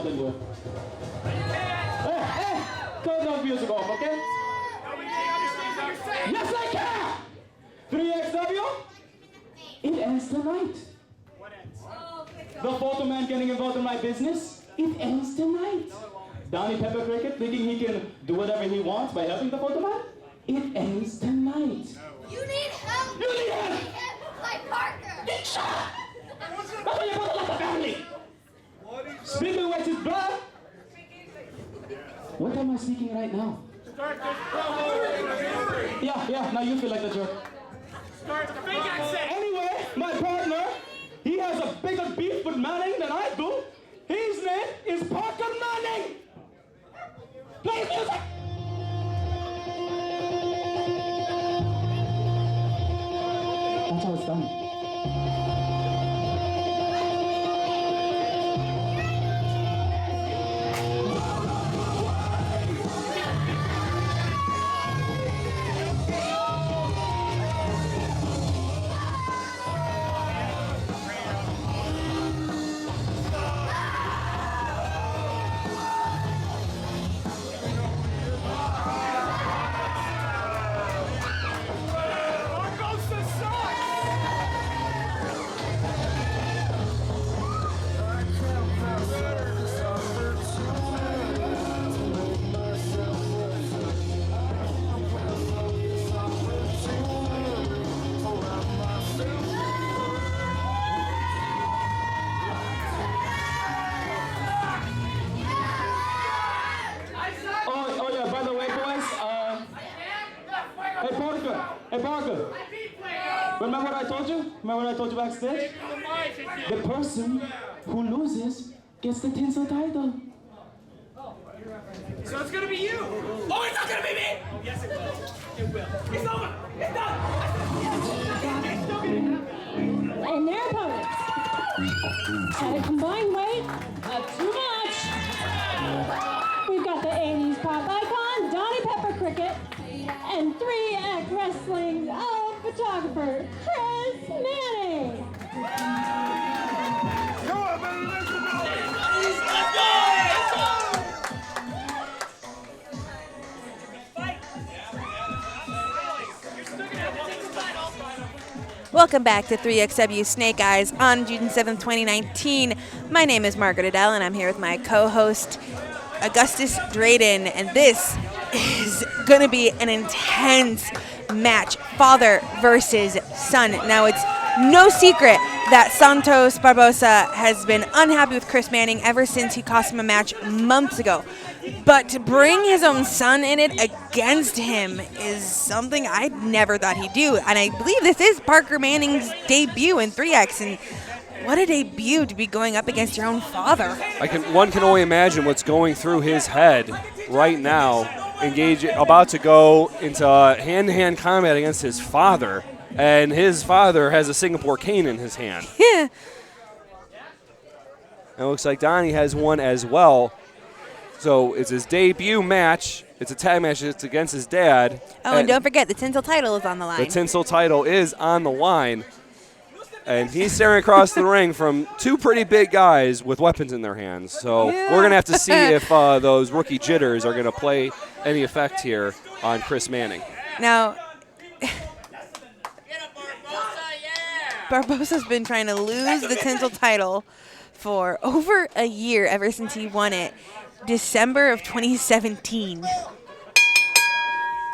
out and do it. Hey, turn the music off, okay? Yes, I can! 3XW, it ends tonight. What ends? The photo man getting involved in my business, it ends tonight. Donnie Peppercricket thinking he can do whatever he wants by helping the photo man, it ends tonight. You need help! You need help! Like Parker! Shut up! That's why you put like a family! Speaking of which is blood. What am I speaking right now? Start this promo. Yeah, now you feel like the jerk. Start the big accent. Anyway, my partner, he has a bigger beef with Manning than I do. His name is Parker Manning. Play music. That's how it's done. Barbosa sucks. Oh yeah, by the way, boys, hey Parker, remember what I told you? Remember what I told you backstage? The person who loses gets the tinsel title. So it's gonna be you. Oh, it's not gonna be me. Oh, yes, it will. It will. It's over. It's done. It's still gonna happen. And their opponents, at a combined weight of too much, we've got the 80s pop icon, Donnie Peppercricket, and 3X Wrestling's own photographer, Chris Manning. Come on, baby, let's go. Welcome back to 3XW Snake Eyes on June 7th, 2019. My name is Margaret Adele, and I'm here with my co-host, Augustus Drayden, and this is going to be an intense match, father versus son. Now, it's no secret that Santos Barbosa has been unhappy with Chris Manning ever since he cost him a match months ago. But to bring his own son in it against him is something I never thought he'd do. And I believe this is Parker Manning's debut in 3X. And what a debut to be going up against your own father. One can only imagine what's going through his head right now, about to go into hand-to-hand combat against his father. And his father has a Singapore cane in his hand. Yeah. And it looks like Donnie has one as well. So it's his debut match. It's a tag match. It's against his dad. Oh, and don't forget, the tinsel title is on the line. The tinsel title is on the line. And he's staring across the ring from two pretty big guys with weapons in their hands. So we're going to have to see if those rookie jitters are going to play any effect here on Chris Manning. Now, Barbosa's been trying to lose the tinsel title for over a year, ever since he won it December of 2017.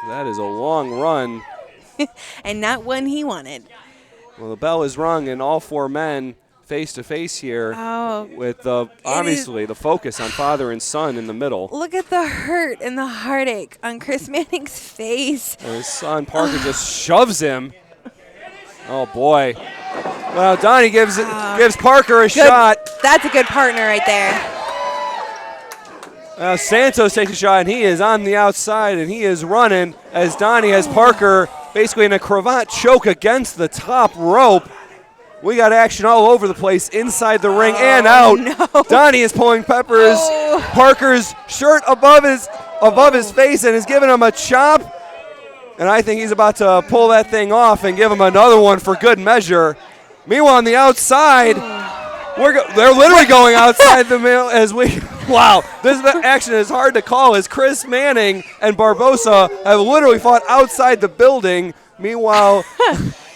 That is a long run. And not one he wanted. Well, the bell is rung, and all four men face-to-face here with obviously the focus on father and son in the middle. Look at the hurt and the heartache on Chris Manning's face. And his son, Parker, just shoves him. Oh, boy. Well, Donnie gives Parker a shot. That's a good partner right there. Santos takes a shot, and he is on the outside, and he is running as Donnie has Parker basically in a cravat choke against the top rope. We got action all over the place, inside the ring and out. No. Donnie is pulling Parker's shirt above his face and is giving him a chop. And I think he's about to pull that thing off and give him another one for good measure. Meanwhile, on the outside, they're literally going outside the mill as we Wow, this action is hard to call as Chris Manning and Barbosa have literally fought outside the building. Meanwhile,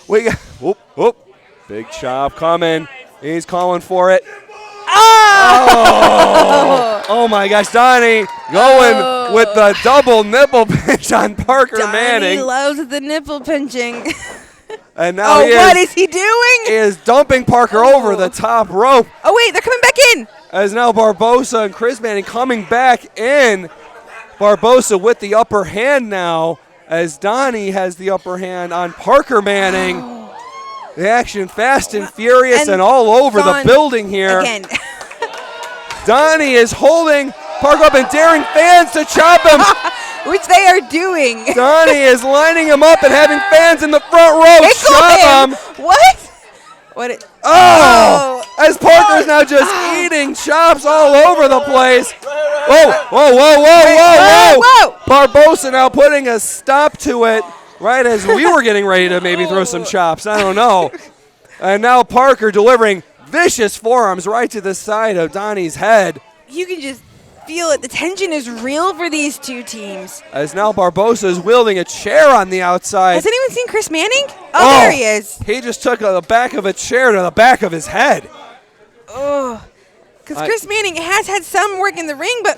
we got, whoop, big chop coming. He's calling for it. Oh my gosh, Donnie going with the double nipple pinch on Parker Manning. Donnie loves the nipple pinching. And now what is he doing? He is dumping Parker over the top rope. Oh, wait, they're coming back in. As now Barbosa and Chris Manning coming back in. Barbosa with the upper hand now as Donnie has the upper hand on Parker Manning. The action fast and furious and all over the building here. Again. Donnie is holding Parker up and daring fans to chop him. Which they are doing. Donnie is lining him up and having fans in the front row chop him. What? As Parker's now just eating chops all over the place. Whoa. Barbosa now putting a stop to it right as we were getting ready to maybe throw some chops. I don't know. And now Parker delivering vicious forearms right to the side of Donnie's head. You can just feel it. The tension is real for these two teams. As now Barbosa is wielding a chair on the outside. Has anyone seen Chris Manning? Oh, there he is. He just took the back of a chair to the back of his head. Oh, because Chris Manning has had some work in the ring, but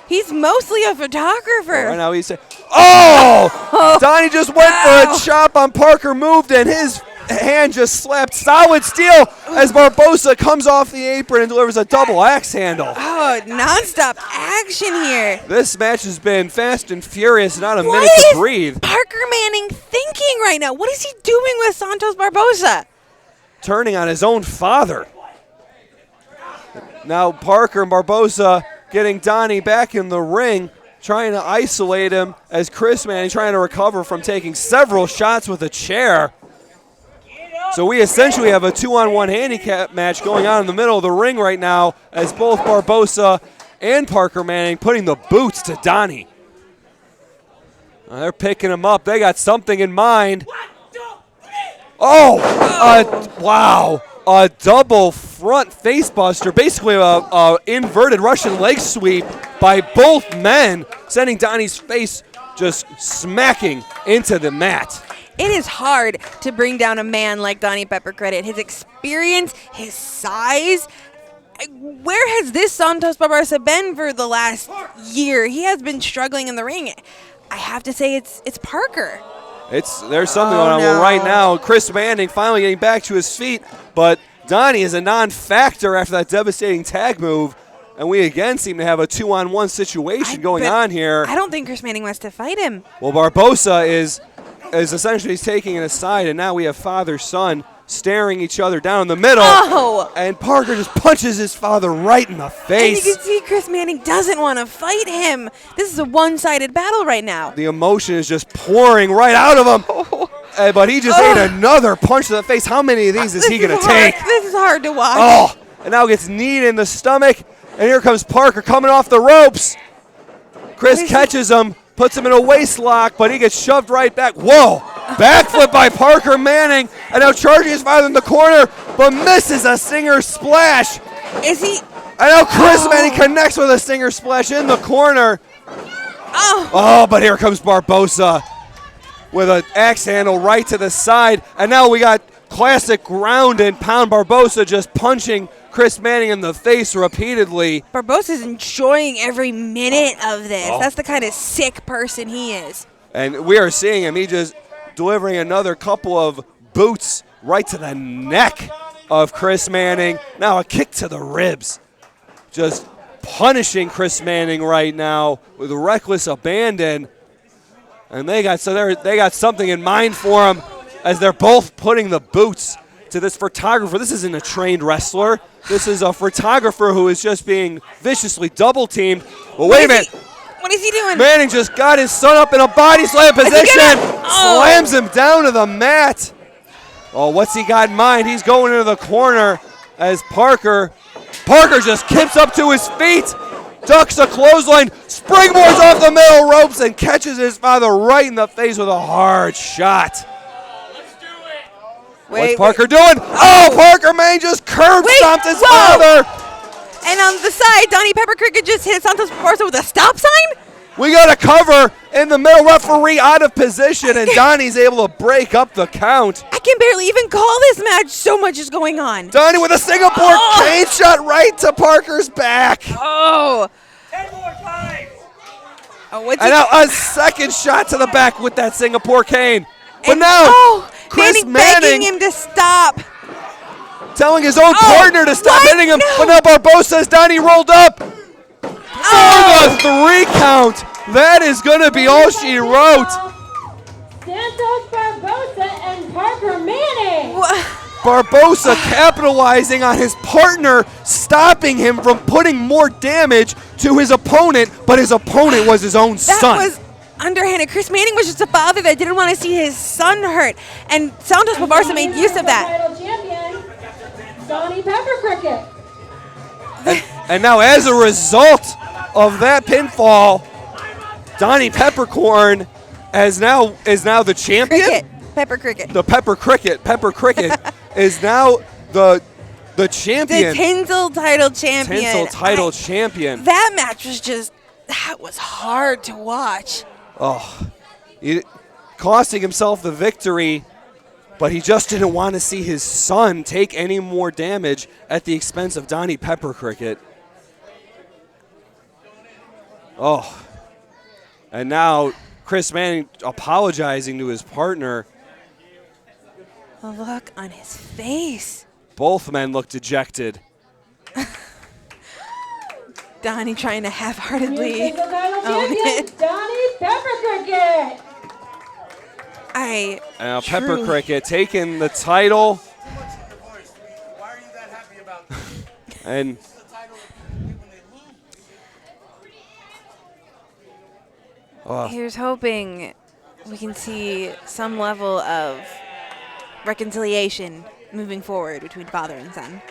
he's mostly a photographer. Right now he's saying, Donnie just went for a chop on Parker, moved, and his hand just slapped solid steel as Barbosa comes off the apron and delivers a double axe handle. Non-stop action here. This match has been fast and furious, not a minute to breathe. What is Parker Manning thinking right now? What is he doing with Santos Barbosa? Turning on his own father. Now Parker and Barbosa getting Donnie back in the ring, trying to isolate him as Chris Manning trying to recover from taking several shots with a chair. So we essentially have a 2-on-1 handicap match going on in the middle of the ring right now as both Barbosa and Parker Manning putting the boots to Donnie. They're picking him up. They got something in mind. Wow. A double front facebuster, basically a inverted Russian leg sweep by both men, sending Donnie's face just smacking into the mat. It is hard to bring down a man like Donnie Peppercricket. His experience, his size. Where has this Santos Barbosa been for the last year? He has been struggling in the ring. I have to say it's Parker. There's something going on. Well, right now, Chris Manning finally getting back to his feet, but Donnie is a non-factor after that devastating tag move, and we again seem to have a 2-on-1 situation going on here. I don't think Chris Manning wants to fight him. Well, Barbosa is essentially taking it aside, and now we have father-son staring each other down in the middle. And Parker just punches his father right in the face. And you can see Chris Manning doesn't want to fight him. This is a one-sided battle right now. The emotion is just pouring right out of him. But he just ate another punch to the face. How many of these is he going to take? This is hard to watch. And now gets kneed in the stomach. And here comes Parker coming off the ropes. Chris catches him, puts him in a waist lock, but he gets shoved right back. Whoa! Backflip by Parker Manning. And now charging his father in the corner, but misses a stinger splash. Is he? And now Chris Manning connects with a stinger splash in the corner. But here comes Barbosa with an axe handle right to the side. And now we got classic ground and pound. Barbosa just punching Chris Manning in the face repeatedly. Barbosa's enjoying every minute of this. That's the kind of sick person he is. And we are seeing him. He just delivering another couple of boots right to the neck of Chris Manning. Now a kick to the ribs. Just punishing Chris Manning right now with reckless abandon. And they got something in mind for him as they're both putting the boots to this photographer. This isn't a trained wrestler. This is a photographer who is just being viciously double-teamed. Well, wait a minute. What is he doing? Manning just got his son up in a body slam position. Slams him down to the mat. What's he got in mind? He's going into the corner as Parker just kips up to his feet, ducks a clothesline, springboards off the middle ropes, and catches his father right in the face with a hard shot. What's Parker doing? Parker Manning just curb stomped his father. And on the side, Donnie Peppercricket just hit Santos Barbosa with a stop sign. We got a cover in the middle, referee out of position, and Donnie's able to break up the count. I can barely even call this match, so much is going on. Donnie with a Singapore cane shot right to Parker's back. Oh. 10 more times. Oh, what's And now a second shot to the back with that Singapore cane. But and, now, oh, Chris begging Manning him to stop. telling his own partner to stop hitting him. No. But now Barbosa has Donnie rolled up for the 3 count. That is going to be all she wrote. Santos Barbosa and Parker Manning. Barbosa capitalizing on his partner, stopping him from putting more damage to his opponent, but his opponent was his own That son. was underhanded. Chris Manning was just a father that didn't want to see his son hurt, and Santos Barbosa made use of that. Title champion, Donnie Peppercricket. And now as a result of that pinfall, Donnie Peppercorn is now the champion. Cricket. Peppercricket. The Peppercricket is now the champion. The Tinsel title champion. Tinsel title champion. That match was that was hard to watch. Costing himself the victory, but he just didn't want to see his son take any more damage at the expense of Donnie Peppercricket. Oh. And now Chris Manning apologizing to his partner. The look on his face. Both men look dejected. Donnie trying to half-heartedly Title own champion, it. Donnie Peppercricket. Now Peppercricket taking the title. Why are you that happy about this? And Here's hoping we can see some level of reconciliation moving forward between father and son.